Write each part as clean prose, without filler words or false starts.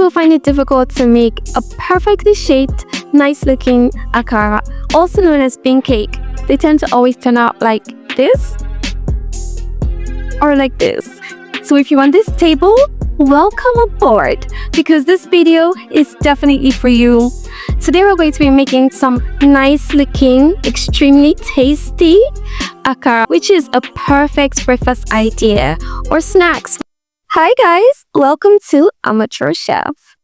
will find it difficult to make a perfectly shaped, nice-looking akara, also known as bean cake. They tend to always turn out like this or like this. So if you're on this table, welcome aboard, because this video is definitely for you. Today we're going to be making some nice-looking, extremely tasty akara, which is a perfect breakfast idea or snacks. Hi guys, welcome to Amateur Chef.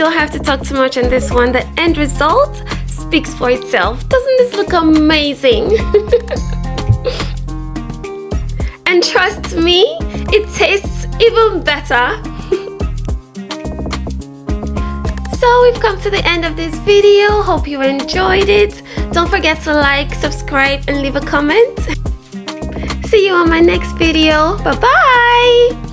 don't have to talk too much on this one. The end result speaks for itself. Doesn't this look amazing? And trust me, it tastes even better. So we've come to the end of this video. Hope you enjoyed it. Don't forget to like, subscribe, and leave a comment. See you on my next video. Bye bye.